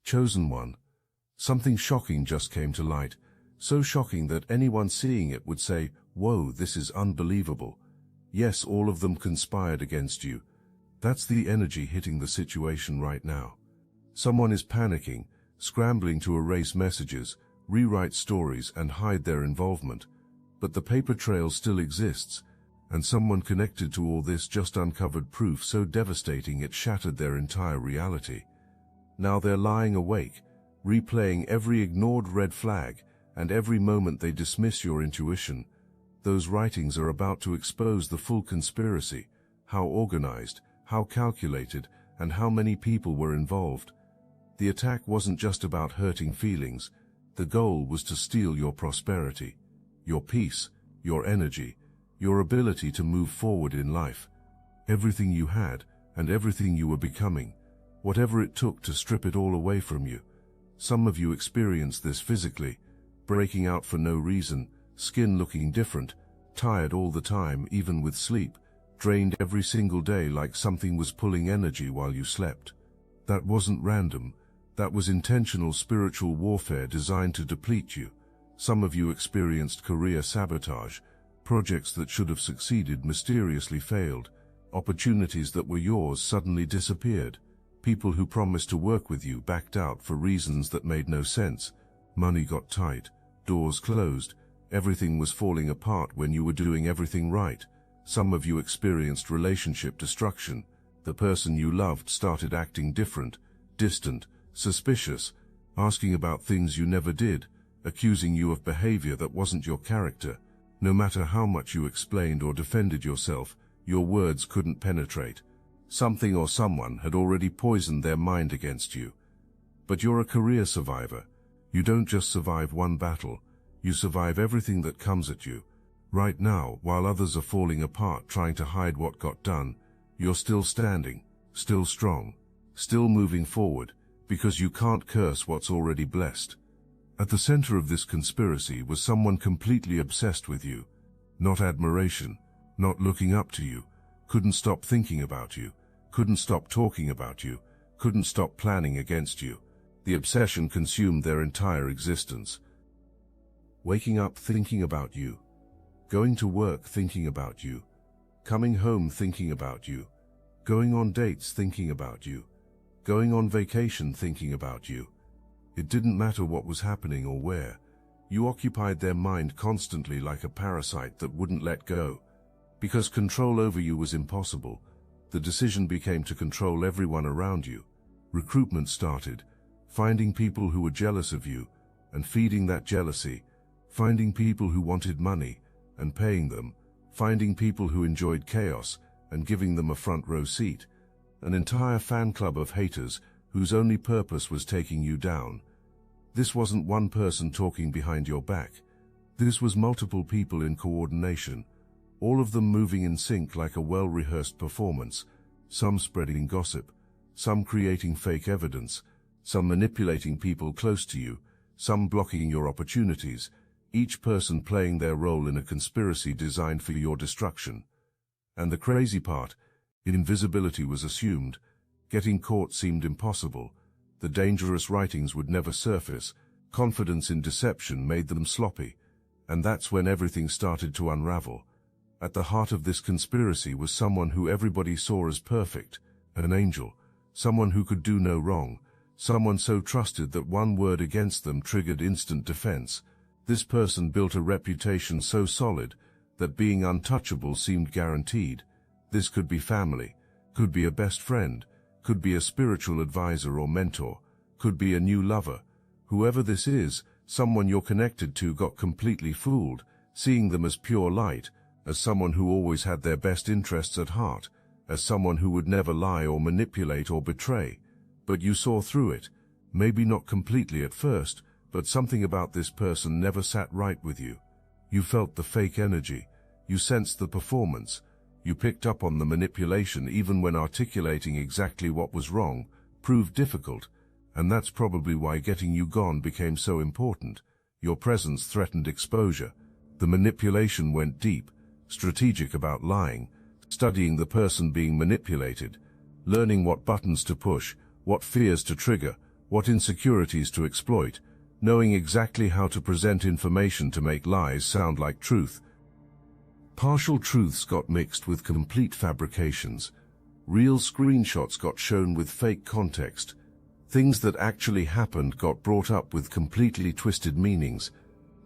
Chosen one. Something shocking just came to light, so shocking that anyone seeing it would say, "Whoa, this is unbelievable." Yes, all of them conspired against you. That's the energy hitting the situation right now. Someone is panicking, scrambling to erase messages, rewrite stories, and hide their involvement. But the paper trail still exists, and someone connected to all this just uncovered proof so devastating it shattered their entire reality. Now they're lying awake, replaying every ignored red flag, and every moment they dismiss your intuition. Those writings are about to expose the full conspiracy, how organized, how calculated, and how many people were involved. The attack wasn't just about hurting feelings. The goal was to steal your prosperity, your peace, your energy, your ability to move forward in life. Everything you had, and everything you were becoming. Whatever it took to strip it all away from you. Some of you experienced this physically, breaking out for no reason, skin looking different, tired all the time even with sleep, drained every single day like something was pulling energy while you slept. That wasn't random. That was intentional spiritual warfare designed to deplete you. Some of you experienced career sabotage. Projects that should have succeeded mysteriously failed. Opportunities that were yours suddenly disappeared. People who promised to work with you backed out for reasons that made no sense. Money got tight. Doors closed. Everything was falling apart when you were doing everything right. Some of you experienced relationship destruction. The person you loved started acting different, distant, suspicious, asking about things you never did, accusing you of behavior that wasn't your character. No matter how much you explained or defended yourself, your words couldn't penetrate. Something or someone had already poisoned their mind against you. But you're a career survivor. You don't just survive one battle, you survive everything that comes at you. Right now, while others are falling apart trying to hide what got done, you're still standing, still strong, still moving forward, because you can't curse what's already blessed. At the center of this conspiracy was someone completely obsessed with you. Not admiration, not looking up to you, couldn't stop thinking about you, couldn't stop talking about you, couldn't stop planning against you. The obsession consumed their entire existence. Waking up thinking about you, going to work thinking about you, coming home thinking about you, going on dates thinking about you, going on vacation thinking about you. It didn't matter what was happening or where. You occupied their mind constantly like a parasite that wouldn't let go. Because control over you was impossible, the decision became to control everyone around you. Recruitment started, finding people who were jealous of you, and feeding that jealousy, finding people who wanted money, and paying them, finding people who enjoyed chaos, and giving them a front row seat. An entire fan club of haters whose only purpose was taking you down. This wasn't one person talking behind your back. This was multiple people in coordination, all of them moving in sync like a well-rehearsed performance, some spreading gossip, some creating fake evidence, some manipulating people close to you, some blocking your opportunities, each person playing their role in a conspiracy designed for your destruction. And the crazy part, invisibility was assumed. Getting caught seemed impossible. The dangerous writings would never surface. Confidence in deception made them sloppy. And that's when everything started to unravel. At the heart of this conspiracy was someone who everybody saw as perfect, an angel, someone who could do no wrong, someone so trusted that one word against them triggered instant defense. This person built a reputation so solid that being untouchable seemed guaranteed. This could be family, could be a best friend, could be a spiritual advisor or mentor, could be a new lover. Whoever this is, someone you're connected to got completely fooled, seeing them as pure light, as someone who always had their best interests at heart, as someone who would never lie or manipulate or betray. But you saw through it, maybe not completely at first, but something about this person never sat right with you. You felt the fake energy, you sensed the performance, you picked up on the manipulation even when articulating exactly what was wrong proved difficult, and that's probably why getting you gone became so important. Your presence threatened exposure. The manipulation went deep, strategic about lying, studying the person being manipulated, learning what buttons to push, what fears to trigger, what insecurities to exploit, knowing exactly how to present information to make lies sound like truth. Partial truths got mixed with complete fabrications. Real screenshots got shown with fake context. Things that actually happened got brought up with completely twisted meanings.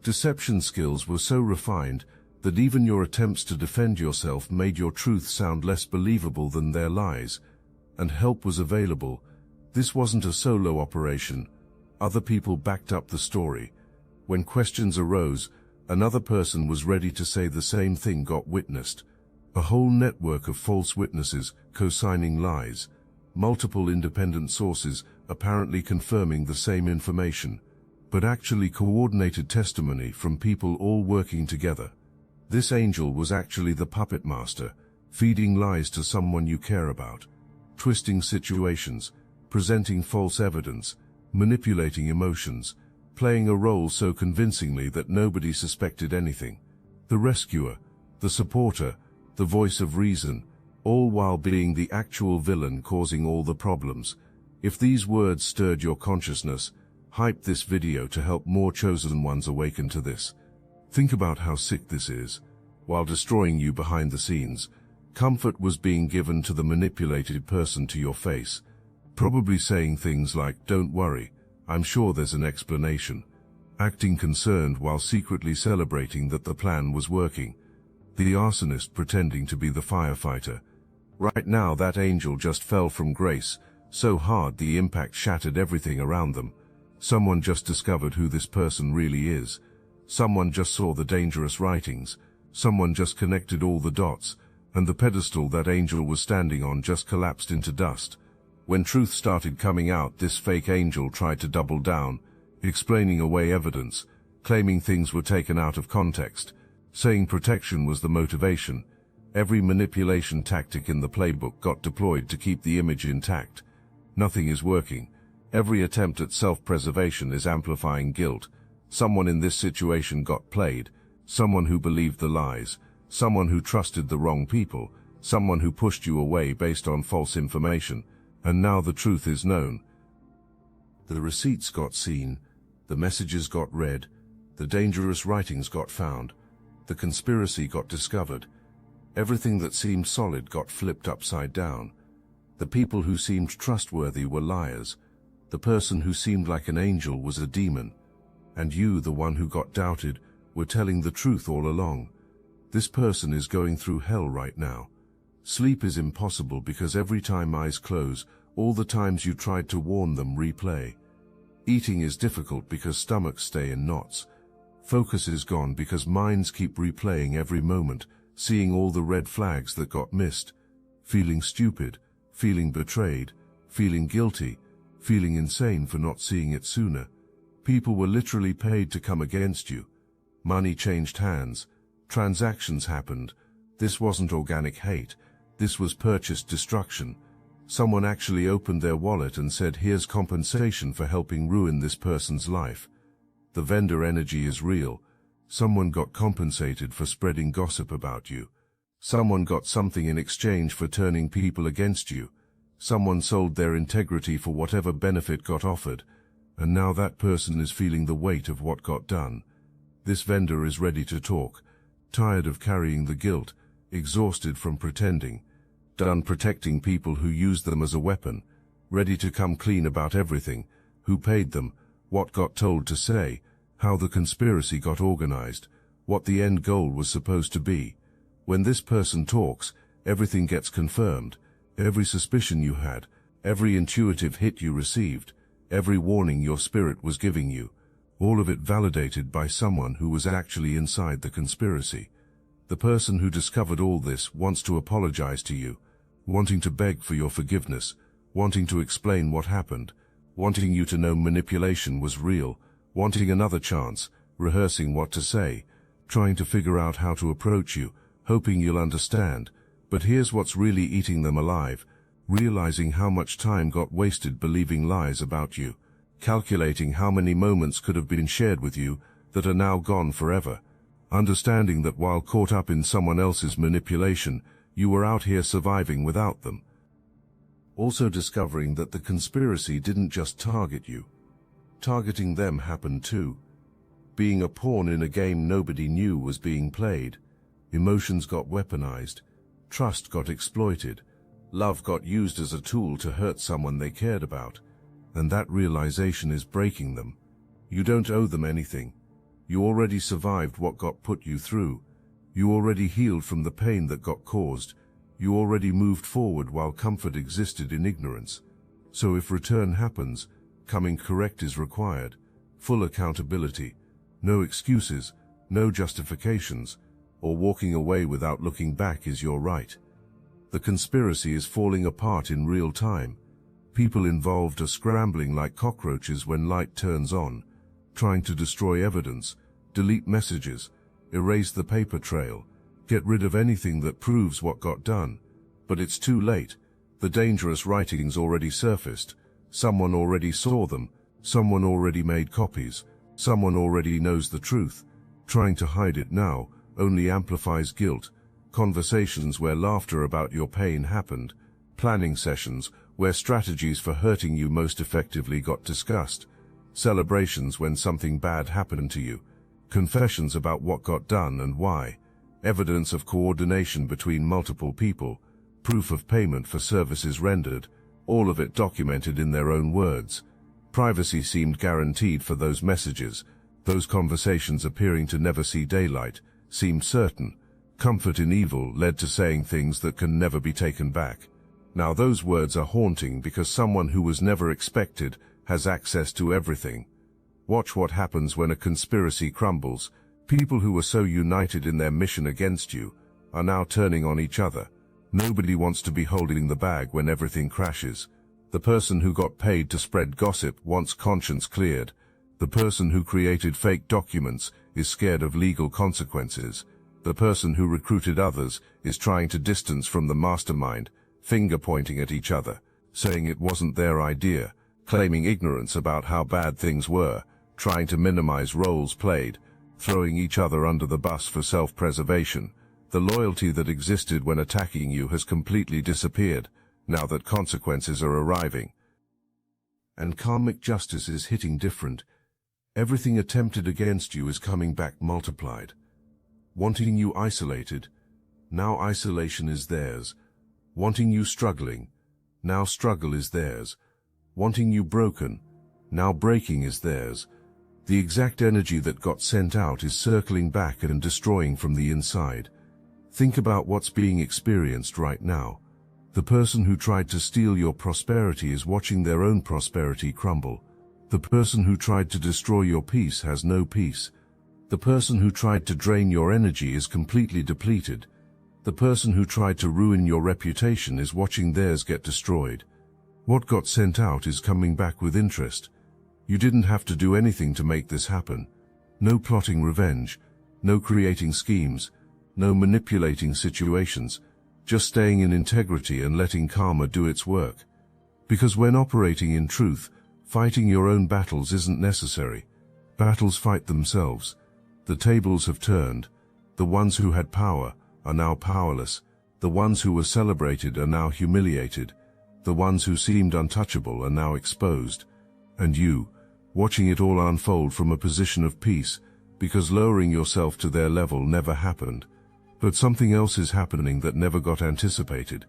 Deception skills were so refined that even your attempts to defend yourself made your truth sound less believable than their lies. And help was available. This wasn't a solo operation. Other people backed up the story. When questions arose, another person was ready to say the same thing got witnessed. A whole network of false witnesses co-signing lies. Multiple independent sources apparently confirming the same information, but actually coordinated testimony from people all working together. This angel was actually the puppet master, feeding lies to someone you care about, twisting situations, presenting false evidence, manipulating emotions, playing a role so convincingly that nobody suspected anything. The rescuer, the supporter, the voice of reason, all while being the actual villain causing all the problems. If these words stirred your consciousness, hype this video to help more chosen ones awaken to this. Think about how sick this is. While destroying you behind the scenes, comfort was being given to the manipulated person to your face, probably saying things like, "Don't worry, I'm sure there's an explanation," acting concerned while secretly celebrating that the plan was working. The arsonist pretending to be the firefighter. Right now that angel just fell from grace, so hard the impact shattered everything around them. Someone just discovered who this person really is. Someone just saw the dangerous writings. Someone just connected all the dots, and the pedestal that angel was standing on just collapsed into dust. When truth started coming out, this fake angel tried to double down, explaining away evidence, claiming things were taken out of context, saying protection was the motivation. Every manipulation tactic in the playbook got deployed to keep the image intact. Nothing is working. Every attempt at self-preservation is amplifying guilt. Someone in this situation got played. Someone who believed the lies. Someone who trusted the wrong people. Someone who pushed you away based on false information. And now the truth is known. The receipts got seen. The messages got read. The dangerous writings got found. The conspiracy got discovered. Everything that seemed solid got flipped upside down. The people who seemed trustworthy were liars. The person who seemed like an angel was a demon. And you, the one who got doubted, were telling the truth all along. This person is going through hell right now. Sleep is impossible because every time eyes close, all the times you tried to warn them replay. Eating is difficult because stomachs stay in knots. Focus is gone because minds keep replaying every moment, seeing all the red flags that got missed. Feeling stupid, feeling betrayed, feeling guilty, feeling insane for not seeing it sooner. People were literally paid to come against you. Money changed hands. Transactions happened. This wasn't organic hate. This was purchased destruction. Someone actually opened their wallet and said, "Here's compensation for helping ruin this person's life." The vendor energy is real. Someone got compensated for spreading gossip about you. Someone got something in exchange for turning people against you. Someone sold their integrity for whatever benefit got offered. And now that person is feeling the weight of what got done. This vendor is ready to talk, tired of carrying the guilt, exhausted from pretending, done protecting people who used them as a weapon, ready to come clean about everything, who paid them, what got told to say, how the conspiracy got organized, what the end goal was supposed to be. When this person talks, everything gets confirmed. Every suspicion you had, every intuitive hit you received, every warning your spirit was giving you, all of it validated by someone who was actually inside the conspiracy. The person who discovered all this wants to apologize to you, wanting to beg for your forgiveness, wanting to explain what happened, wanting you to know manipulation was real, wanting another chance, rehearsing what to say, trying to figure out how to approach you, hoping you'll understand. But here's what's really eating them alive: realizing how much time got wasted believing lies about you, calculating how many moments could have been shared with you that are now gone forever, understanding that while caught up in someone else's manipulation, you were out here surviving without them. Also discovering that the conspiracy didn't just target you. Targeting them happened too. Being a pawn in a game nobody knew was being played. Emotions got weaponized. Trust got exploited. Love got used as a tool to hurt someone they cared about. And that realization is breaking them. You don't owe them anything. You already survived what got put you through. You already healed from the pain that got caused. You already moved forward while comfort existed in ignorance. So if return happens, coming correct is required. Full accountability. No excuses, no justifications, or walking away without looking back is your right. The conspiracy is falling apart in real time. People involved are scrambling like cockroaches when light turns on, trying to destroy evidence, delete messages, erase the paper trail, get rid of anything that proves what got done. But it's too late. The dangerous writings already surfaced. Someone already saw them. Someone already made copies. Someone already knows the truth. Trying to hide it now only amplifies guilt. Conversations where laughter about your pain happened. Planning sessions where strategies for hurting you most effectively got discussed. Celebrations when something bad happened to you. Confessions about what got done and why. Evidence of coordination between multiple people. Proof of payment for services rendered. All of it documented in their own words. Privacy seemed guaranteed for those messages. Those conversations appearing to never see daylight seemed certain. Comfort in evil led to saying things that can never be taken back. Now those words are haunting because someone who was never expected has access to everything. Watch what happens when a conspiracy crumbles. People who were so united in their mission against you are now turning on each other. Nobody wants to be holding the bag when everything crashes. The person who got paid to spread gossip wants conscience cleared. The person who created fake documents is scared of legal consequences. The person who recruited others is trying to distance from the mastermind, finger-pointing at each other, saying it wasn't their idea, claiming ignorance about how bad things were, trying to minimize roles played, throwing each other under the bus for self-preservation. The loyalty that existed when attacking you has completely disappeared, now that consequences are arriving. And karmic justice is hitting different. Everything attempted against you is coming back multiplied. Wanting you isolated, now isolation is theirs. Wanting you struggling, now struggle is theirs. Wanting you broken, now breaking is theirs. The exact energy that got sent out is circling back and destroying from the inside. Think about what's being experienced right now. The person who tried to steal your prosperity is watching their own prosperity crumble. The person who tried to destroy your peace has no peace. The person who tried to drain your energy is completely depleted. The person who tried to ruin your reputation is watching theirs get destroyed. What got sent out is coming back with interest. You didn't have to do anything to make this happen. No plotting revenge, no creating schemes, no manipulating situations, just staying in integrity and letting karma do its work. Because when operating in truth, fighting your own battles isn't necessary. Battles fight themselves. The tables have turned. The ones who had power are now powerless. The ones who were celebrated are now humiliated. The ones who seemed untouchable are now exposed. And you, watching it all unfold from a position of peace, because lowering yourself to their level never happened. But something else is happening that never got anticipated.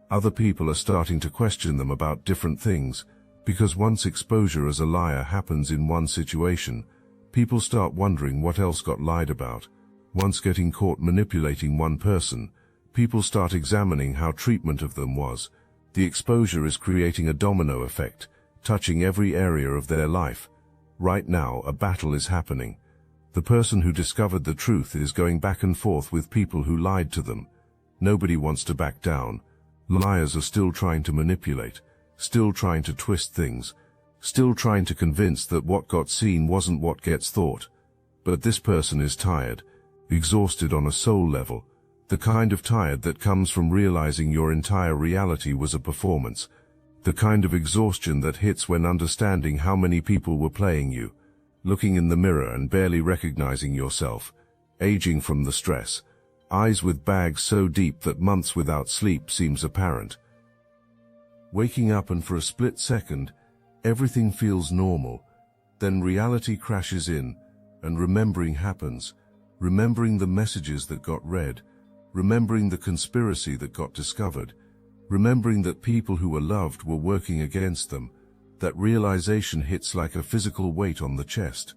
Other people are starting to question them about different things, because once exposure as a liar happens in one situation, people start wondering what else got lied about. Once getting caught manipulating one person, people start examining how treatment of them was. The exposure is creating a domino effect, touching every area of their life. Right now, a battle is happening. The person who discovered the truth is going back and forth with people who lied to them. Nobody wants to back down. Liars are still trying to manipulate, still trying to twist things, still trying to convince that what got seen wasn't what gets thought. But this person is tired, exhausted on a soul level, the kind of tired that comes from realizing your entire reality was a performance, the kind of exhaustion that hits when understanding how many people were playing you, looking in the mirror and barely recognizing yourself, aging from the stress, eyes with bags so deep that months without sleep seems apparent. waking up and for a split second, everything feels normal. Then reality crashes in, and remembering happens. Remembering the messages that got read, remembering the conspiracy that got discovered, remembering that people who were loved were working against them. That realization hits like a physical weight on the chest.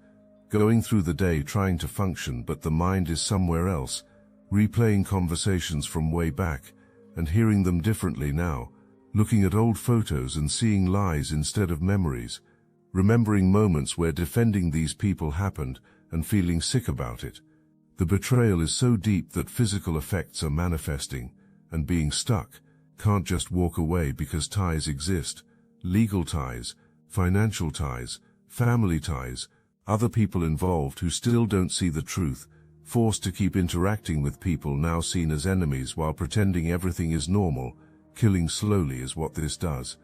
Going through the day trying to function, but the mind is somewhere else, replaying conversations from way back, and hearing them differently now, looking at old photos and seeing lies instead of memories, remembering moments where defending these people happened and feeling sick about it. The betrayal is so deep that physical effects are manifesting, and being stuck, can't just walk away because ties exist. Legal ties, financial ties, family ties, other people involved who still don't see the truth, forced to keep interacting with people now seen as enemies while pretending everything is normal. Killing slowly is what this does.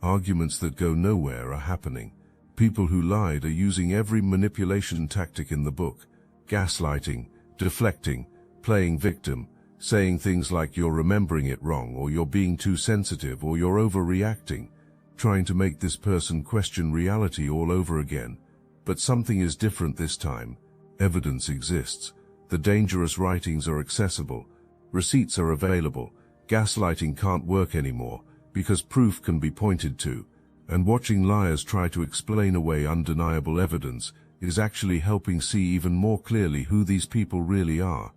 Arguments that go nowhere are happening. People who lied are using every manipulation tactic in the book. Gaslighting, deflecting, playing victim, saying things like you're remembering it wrong, or you're being too sensitive, or you're overreacting, trying to make this person question reality all over again. But something is different this time. Evidence exists. The dangerous writings are accessible. Receipts are available. Gaslighting can't work anymore, because proof can be pointed to. And watching liars try to explain away undeniable evidence is actually helping see even more clearly who these people really are.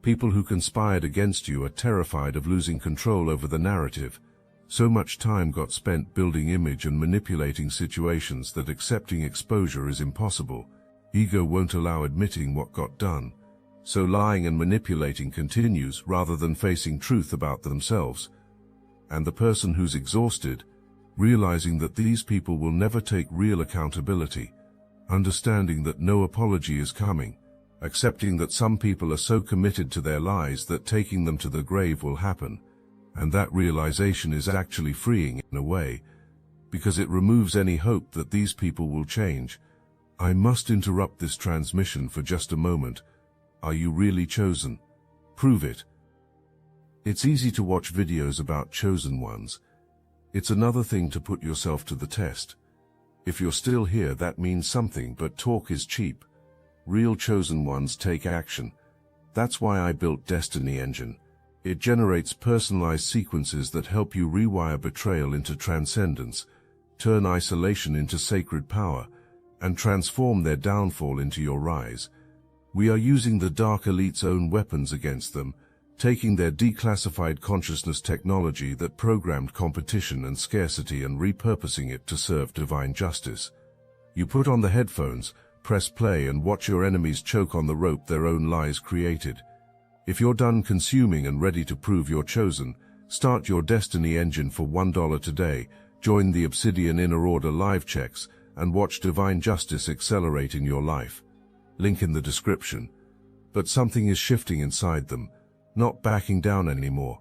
People who conspired against you are terrified of losing control over the narrative. So much time got spent building image and manipulating situations that accepting exposure is impossible. Ego won't allow admitting what got done. So lying and manipulating continues rather than facing truth about themselves. And the person who's exhausted, realizing that these people will never take real accountability, understanding that no apology is coming, accepting that some people are so committed to their lies that taking them to the grave will happen, and that realization is actually freeing in a way, because it removes any hope that these people will change. I must interrupt this transmission for just a moment. Are you really chosen? Prove it. It's easy to watch videos about chosen ones. It's another thing to put yourself to the test. If you're still here, that means something, but talk is cheap. Real chosen ones take action. That's why I built Destiny Engine. It generates personalized sequences that help you rewire betrayal into transcendence, turn isolation into sacred power, and transform their downfall into your rise. We are using the Dark Elite's own weapons against them, taking their declassified consciousness technology that programmed competition and scarcity and repurposing it to serve divine justice. You put on the headphones, press play, and watch your enemies choke on the rope their own lies created. If you're done consuming and ready to prove you're chosen, start your Destiny Engine for $1 today, join the Obsidian Inner Order live checks, and watch divine justice accelerate in your life. Link in the description. But something is shifting inside them. Not backing down anymore,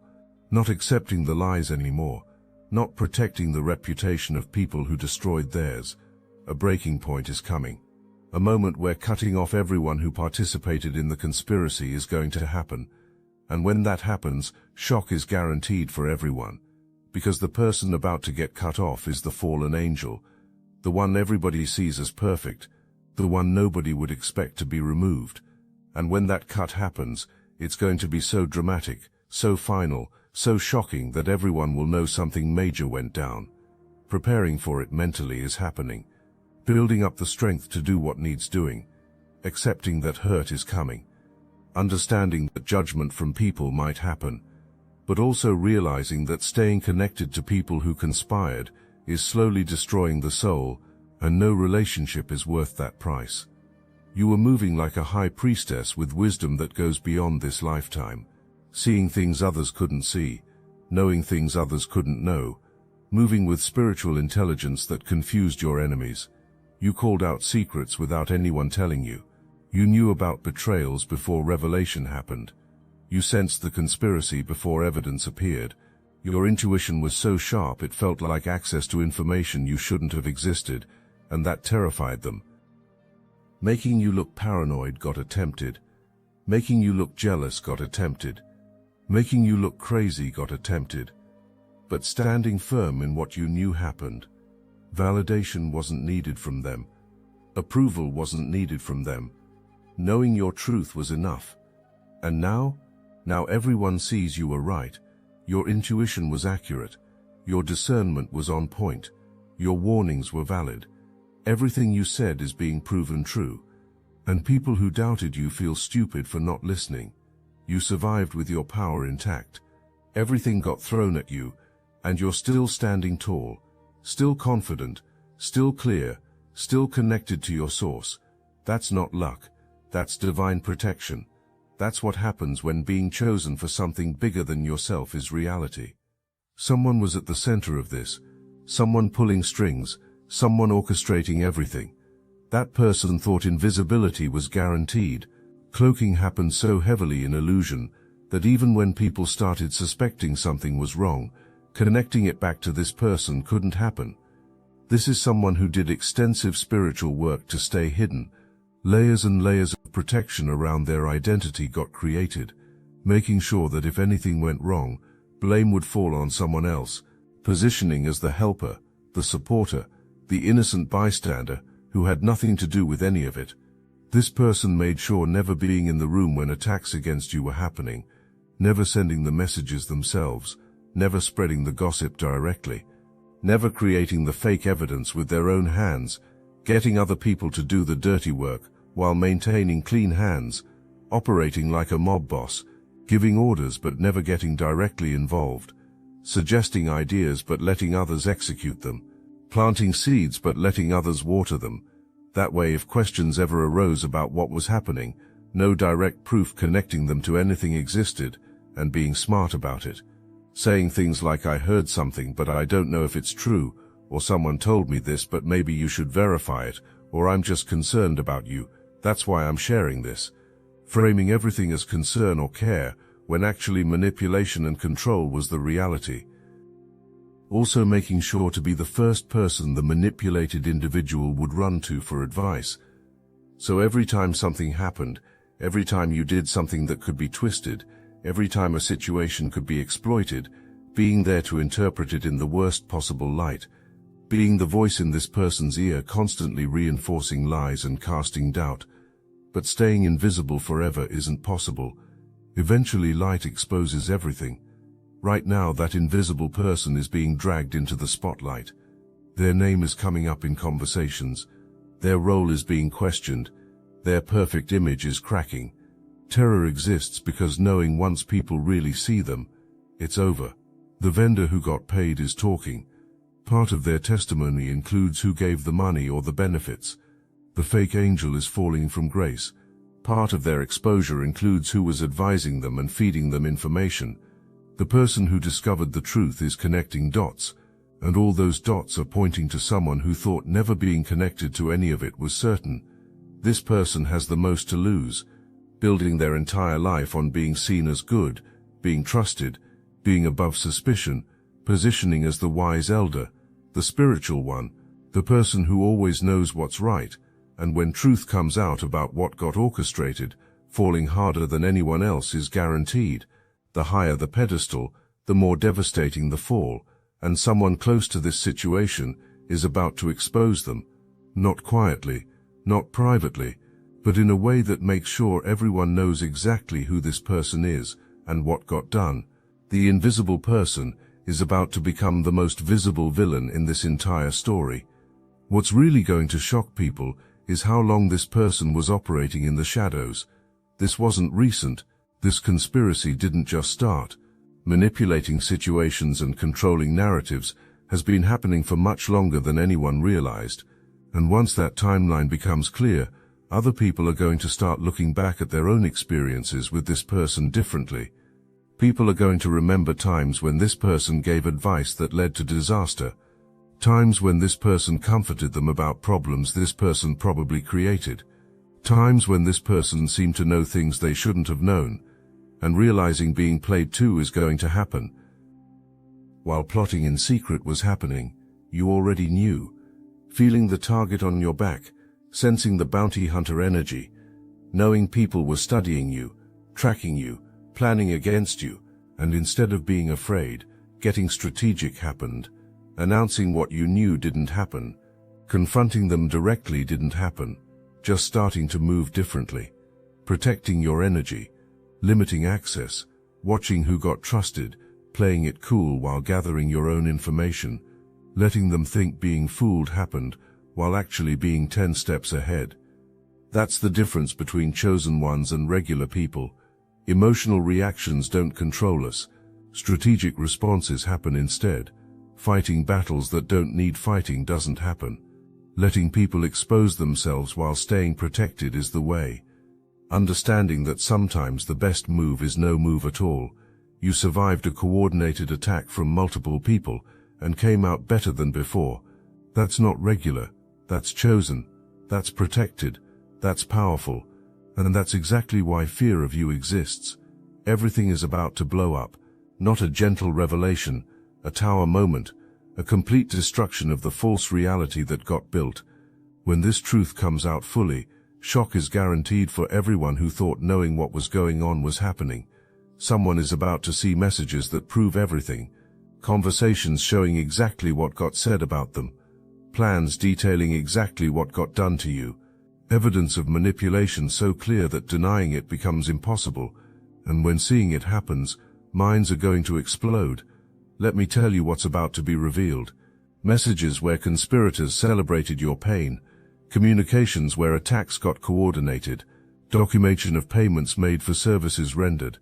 not accepting the lies anymore, not protecting the reputation of people who destroyed theirs. A breaking point is coming. A moment where cutting off everyone who participated in the conspiracy is going to happen. And when that happens, shock is guaranteed for everyone. Because the person about to get cut off is the fallen angel, the one everybody sees as perfect, the one nobody would expect to be removed. And when that cut happens, it's going to be so dramatic, so final, so shocking that everyone will know something major went down. Preparing for it mentally is happening. Building up the strength to do what needs doing. Accepting that hurt is coming. Understanding that judgment from people might happen. But also realizing that staying connected to people who conspired is slowly destroying the soul, and no relationship is worth that price. You were moving like a high priestess with wisdom that goes beyond this lifetime, seeing things others couldn't see, knowing things others couldn't know, moving with spiritual intelligence that confused your enemies. You called out secrets without anyone telling you. You knew about betrayals before revelation happened. You sensed the conspiracy before evidence appeared. Your intuition was so sharp it felt like access to information you shouldn't have existed, and that terrified them. Making you look paranoid got attempted. Making you look jealous got attempted. Making you look crazy got attempted. but standing firm in what you knew happened. Validation wasn't needed from them. Approval wasn't needed from them. Knowing your truth was enough. And now everyone sees you were right. Your intuition was accurate. Your discernment was on point. Your warnings were valid. Everything you said is being proven true. And people who doubted you feel stupid for not listening. You survived with your power intact. Everything got thrown at you, and you're still standing tall, still confident, still clear, still connected to your source. That's not luck. That's divine protection. That's what happens when being chosen for something bigger than yourself is reality. Someone was at the center of this. Someone pulling strings. Someone orchestrating everything. That person thought invisibility was guaranteed. Cloaking happened so heavily in illusion that even when people started suspecting something was wrong, connecting it back to this person couldn't happen. This is someone who did extensive spiritual work to stay hidden. Layers and layers of protection around their identity got created, making sure that if anything went wrong, blame would fall on someone else, positioning as the helper, the supporter, the innocent bystander who had nothing to do with any of it. This person made sure never being in the room when attacks against you were happening, never sending the messages themselves, never spreading the gossip directly, never creating the fake evidence with their own hands, getting other people to do the dirty work while maintaining clean hands, operating like a mob boss, giving orders but never getting directly involved, suggesting ideas but letting others execute them, planting seeds but letting others water them. That way, if questions ever arose about what was happening, no direct proof connecting them to anything existed, and being smart about it. Saying things like, "I heard something but I don't know if it's true," or "Someone told me this but maybe you should verify it," or "I'm just concerned about you, that's why I'm sharing this." Framing everything as concern or care, when actually manipulation and control was the reality. Also making sure to be the first person the manipulated individual would run to for advice. So every time something happened, every time you did something that could be twisted, every time a situation could be exploited, being there to interpret it in the worst possible light, being the voice in this person's ear constantly reinforcing lies and casting doubt. But staying invisible forever isn't possible. Eventually light exposes everything. Right now that invisible person is being dragged into the spotlight. Their name is coming up in conversations. Their role is being questioned. Their perfect image is cracking. Terror exists because knowing once people really see them, it's over. The vendor who got paid is talking. Part of their testimony includes who gave the money or the benefits. The fake angel is falling from grace. Part of their exposure includes who was advising them and feeding them information. The person who discovered the truth is connecting dots, and all those dots are pointing to someone who thought never being connected to any of it was certain. This person has the most to lose, building their entire life on being seen as good, being trusted, being above suspicion, positioning as the wise elder, the spiritual one, the person who always knows what's right, and when truth comes out about what got orchestrated, falling harder than anyone else is guaranteed. The higher the pedestal, the more devastating the fall, and someone close to this situation is about to expose them, not quietly, not privately, but in a way that makes sure everyone knows exactly who this person is and what got done. The invisible person is about to become the most visible villain in this entire story. What's really going to shock people is how long this person was operating in the shadows. This wasn't recent. This conspiracy didn't just start. Manipulating situations and controlling narratives has been happening for much longer than anyone realized. And once that timeline becomes clear, other people are going to start looking back at their own experiences with this person differently. People are going to remember times when this person gave advice that led to disaster. Times when this person comforted them about problems this person probably created. Times when this person seemed to know things they shouldn't have known. And realizing being played too is going to happen. While plotting in secret was happening, you already knew. Feeling the target on your back, sensing the bounty hunter energy, knowing people were studying you, tracking you, planning against you, and instead of being afraid, Getting strategic happened. Announcing what you knew didn't happen. Confronting them directly didn't happen. Just starting to move differently. Protecting your energy. Limiting access. Watching who got trusted. Playing it cool while gathering your own information. Letting them think being fooled happened, while actually being 10 steps ahead. That's the difference between chosen ones and regular people. Emotional reactions don't control us. Strategic responses happen instead. Fighting battles that don't need fighting doesn't happen. Letting people expose themselves while staying protected is the way. Understanding that sometimes the best move is no move at all. You survived a coordinated attack from multiple people and came out better than before. That's not regular. That's chosen. That's protected. That's powerful. And that's exactly why fear of you exists. Everything is about to blow up. Not a gentle revelation, a tower moment, a complete destruction of the false reality that got built. When this truth comes out fully, shock is guaranteed for everyone who thought knowing what was going on was happening. Someone is about to see messages that prove everything. Conversations showing exactly what got said about them. Plans detailing exactly what got done to you. Evidence of manipulation so clear that denying it becomes impossible. And when seeing it happens, minds are going to explode. Let me tell you what's about to be revealed. Messages where conspirators celebrated your pain. Communications where attacks got coordinated. Documentation of payments made for services rendered.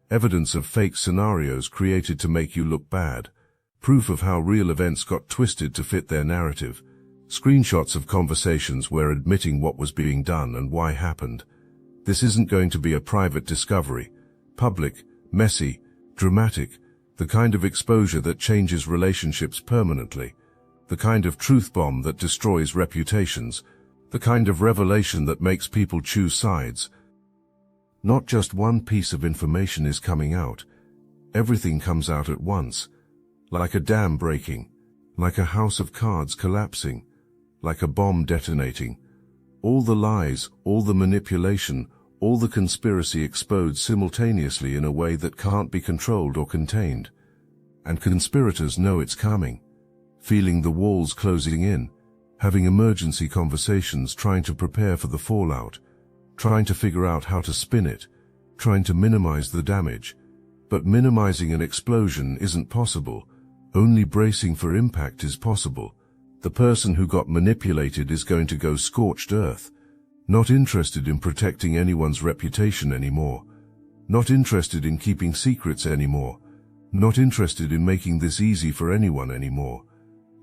Evidence of fake scenarios created to make you look bad. Proof of how real events got twisted to fit their narrative. Screenshots of conversations where admitting what was being done and why happened. This isn't going to be a private discovery. Public, messy, dramatic. The kind of exposure that changes relationships permanently. The kind of truth bomb that destroys reputations. The kind of revelation that makes people choose sides. Not just one piece of information is coming out. Everything comes out at once. Like a dam breaking. Like a house of cards collapsing. Like a bomb detonating. All the lies, all the manipulation, all the conspiracy explodes simultaneously in a way that can't be controlled or contained. And conspirators know it's coming. Feeling the walls closing in. Having emergency conversations trying to prepare for the fallout. Trying to figure out how to spin it, trying to minimize the damage. But minimizing an explosion isn't possible. Only bracing for impact is possible. The person who got manipulated is going to go scorched earth. Not interested in protecting anyone's reputation anymore. Not interested in keeping secrets anymore. Not interested in making this easy for anyone anymore.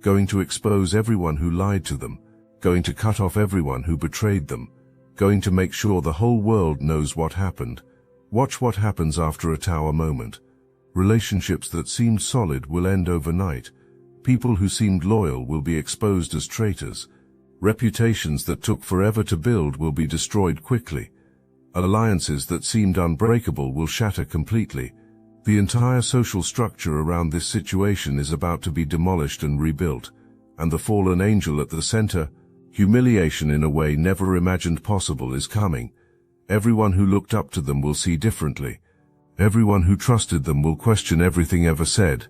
Going to expose everyone who lied to them. Going to cut off everyone who betrayed them. Going to make sure the whole world knows what happened. Watch what happens after a tower moment. Relationships that seemed solid will end overnight. People who seemed loyal will be exposed as traitors. Reputations that took forever to build will be destroyed quickly. Alliances that seemed unbreakable will shatter completely. The entire social structure around this situation is about to be demolished and rebuilt. And the fallen angel at the center, humiliation in a way never imagined possible, is coming. Everyone who looked up to them will see differently. Everyone who trusted them will question everything ever said.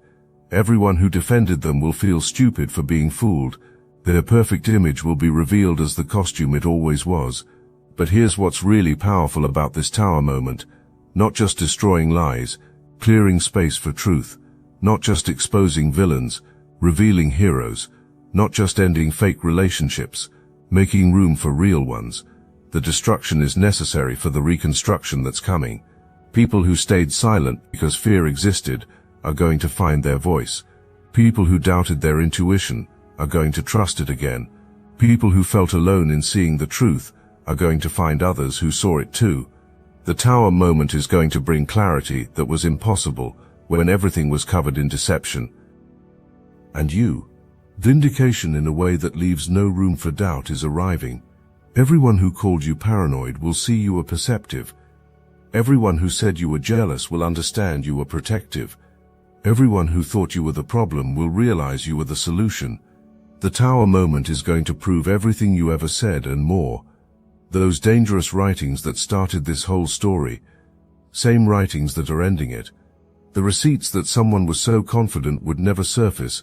Everyone who defended them will feel stupid for being fooled. Their perfect image will be revealed as the costume it always was. But here's what's really powerful about this tower moment. Not just destroying lies, clearing space for truth. Not just exposing villains, revealing heroes. Not just ending fake relationships, making room for real ones. The destruction is necessary for the reconstruction that's coming. People who stayed silent because fear existed are going to find their voice. People who doubted their intuition are going to trust it again. People who felt alone in seeing the truth are going to find others who saw it too. The tower moment is going to bring clarity that was impossible when everything was covered in deception. And you, vindication in a way that leaves no room for doubt, is arriving. Everyone who called you paranoid will see you were perceptive. Everyone who said you were jealous will understand you were protective. Everyone who thought you were the problem will realize you were the solution. The tower moment is going to prove everything you ever said and more. Those dangerous writings that started this whole story, same writings that are ending it. The receipts that someone was so confident would never surface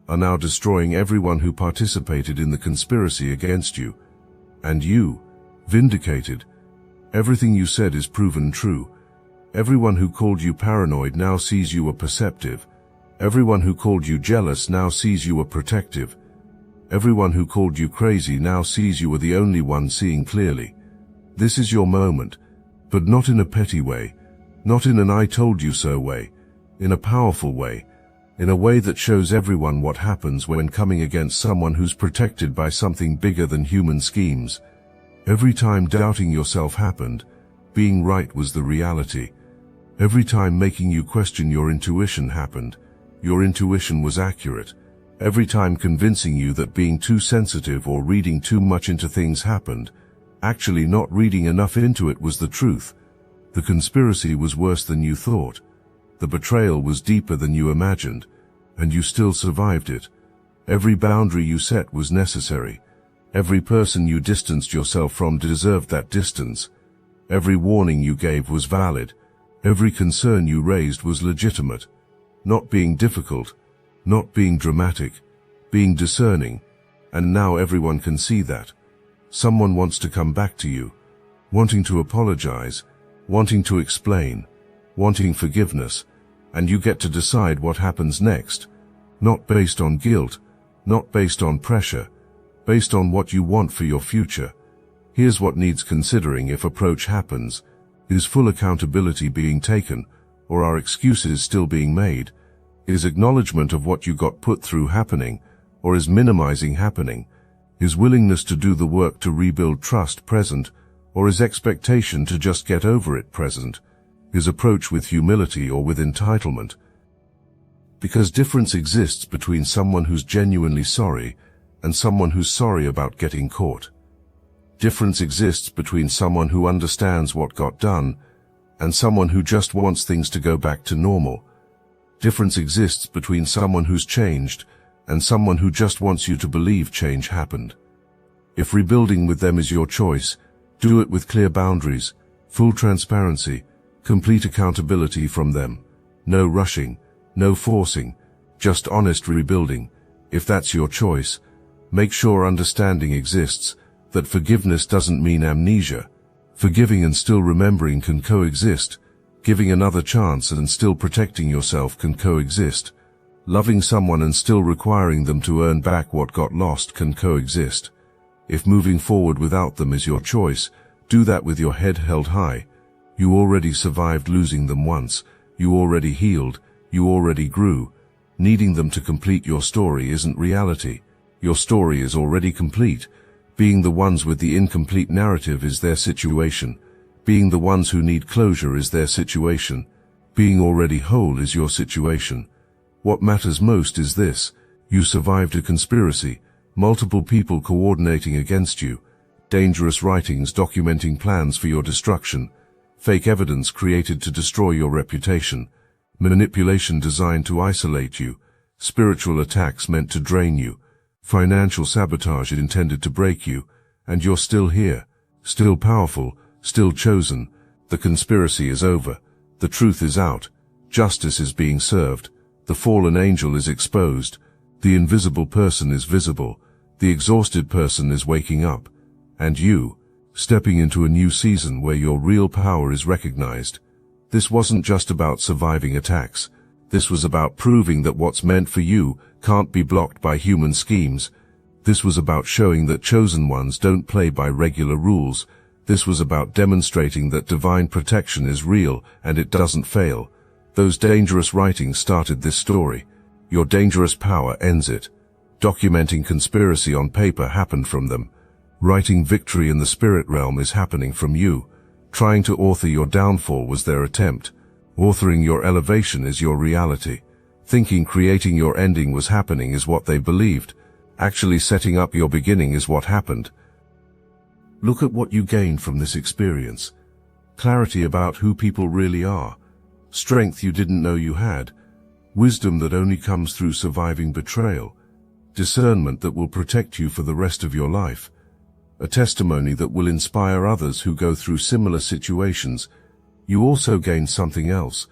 are now destroying everyone who participated in the conspiracy against you. And you, vindicated. Everything you said is proven true. Everyone who called you paranoid now sees you were perceptive. Everyone who called you jealous now sees you were protective. Everyone who called you crazy now sees you were the only one seeing clearly. This is your moment, but not in a petty way, not in an I told you so way, in a powerful way, in a way that shows everyone what happens when coming against someone who's protected by something bigger than human schemes. Every time doubting yourself happened, being right was the reality. Every time making you question your intuition happened, your intuition was accurate. Every time convincing you that being too sensitive or reading too much into things happened, actually not reading enough into it was the truth. The conspiracy was worse than you thought. The betrayal was deeper than you imagined, and you still survived it. Every boundary you set was necessary. Every person you distanced yourself from deserved that distance. Every warning you gave was valid. Every concern you raised was legitimate. Not being difficult, not being dramatic, being discerning, and now everyone can see that. Someone wants to come back to you, wanting to apologize, wanting to explain, wanting forgiveness, and you get to decide what happens next, not based on guilt, not based on pressure, based on what you want for your future. Here's what needs considering if approach happens. Is full accountability being taken, or are excuses still being made? Is acknowledgement of what you got put through happening, or is minimizing happening? Is willingness to do the work to rebuild trust present, or is expectation to just get over it present? Is approach with humility or with entitlement? Because difference exists between someone who's genuinely sorry and someone who's sorry about getting caught. Difference exists between someone who understands what got done and someone who just wants things to go back to normal. Difference exists between someone who's changed and someone who just wants you to believe change happened. If rebuilding with them is your choice, do it with clear boundaries, full transparency, complete accountability from them. No rushing, no forcing, just honest rebuilding. If that's your choice, make sure understanding exists, that forgiveness doesn't mean amnesia. Forgiving and still remembering can coexist. Giving another chance and still protecting yourself can coexist. Loving someone and still requiring them to earn back what got lost can coexist. If moving forward without them is your choice, do that with your head held high. You already survived losing them once. You already healed. You already grew. Needing them to complete your story isn't reality. Your story is already complete. Being the ones with the incomplete narrative is their situation. Being the ones who need closure is their situation. Being already whole is your situation. What matters most is this: you survived a conspiracy, multiple people coordinating against you, dangerous writings documenting plans for your destruction, fake evidence created to destroy your reputation, manipulation designed to isolate you, spiritual attacks meant to drain you, financial sabotage intended to break you, and you're still here, still powerful, still chosen. The conspiracy is over. The truth is out. Justice is being served. The fallen angel is exposed. The invisible person is visible. The exhausted person is waking up. And you, stepping into a new season where your real power is recognized. This wasn't just about surviving attacks. This was about proving that what's meant for you can't be blocked by human schemes. This was about showing that chosen ones don't play by regular rules. This was about demonstrating that divine protection is real and it doesn't fail. Those dangerous writings started this story. Your dangerous power ends it. Documenting conspiracy on paper happened from them. Writing victory in the spirit realm is happening from you. Trying to author your downfall was their attempt. Authoring your elevation is your reality. Thinking creating your ending was happening is what they believed. Actually setting up your beginning is what happened. Look at what you gained from this experience. Clarity about who people really are. Strength you didn't know you had. Wisdom that only comes through surviving betrayal. Discernment that will protect you for the rest of your life. A testimony that will inspire others who go through similar situations. You also gain something else.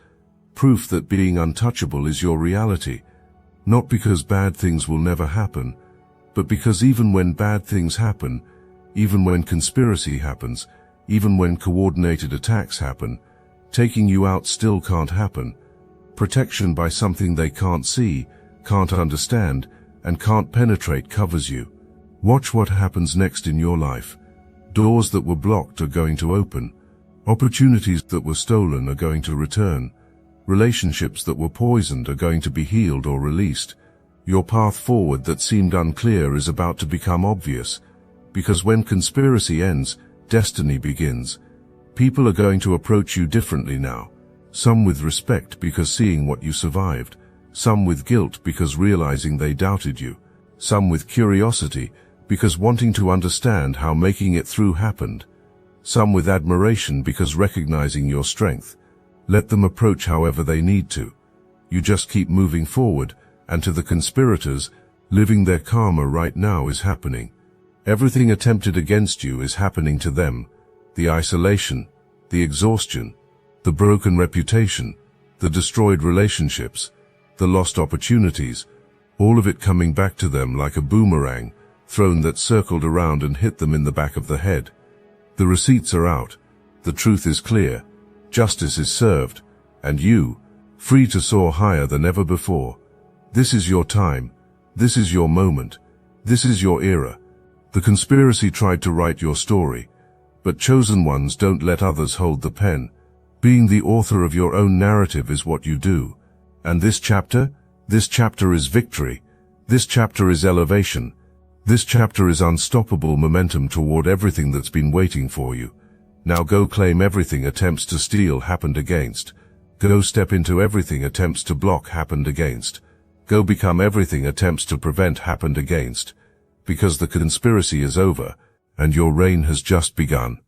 proof that being untouchable is your reality, not because bad things will never happen, but because even when bad things happen, even when conspiracy happens, even when coordinated attacks happen, taking you out still can't happen. Protection by something they can't see, can't understand, and can't penetrate covers you. Watch what happens next in your life. Doors that were blocked are going to open. Opportunities that were stolen are going to return. Relationships that were poisoned are going to be healed or released. Your path forward that seemed unclear is about to become obvious, because when conspiracy ends, destiny begins. People are going to approach you differently now. Some with respect because seeing what you survived, some with guilt because realizing they doubted you, some with curiosity because wanting to understand how making it through happened, some with admiration because recognizing your strength. Let them approach however they need to. You just keep moving forward, and to the conspirators, living their karma right now is happening. Everything attempted against you is happening to them. The isolation, the exhaustion, the broken reputation, the destroyed relationships, the lost opportunities, all of it coming back to them like a boomerang, thrown that circled around and hit them in the back of the head. The receipts are out, the truth is clear, justice is served, and you, free to soar higher than ever before. This is your time, this is your moment, this is your era. The conspiracy tried to write your story, but chosen ones don't let others hold the pen. Being the author of your own narrative is what you do. And this chapter is victory. This chapter is elevation. This chapter is unstoppable momentum toward everything that's been waiting for you. Now go claim everything attempts to steal happened against. Go step into everything attempts to block happened against. Go become everything attempts to prevent happened against. Because the conspiracy is over, and your reign has just begun.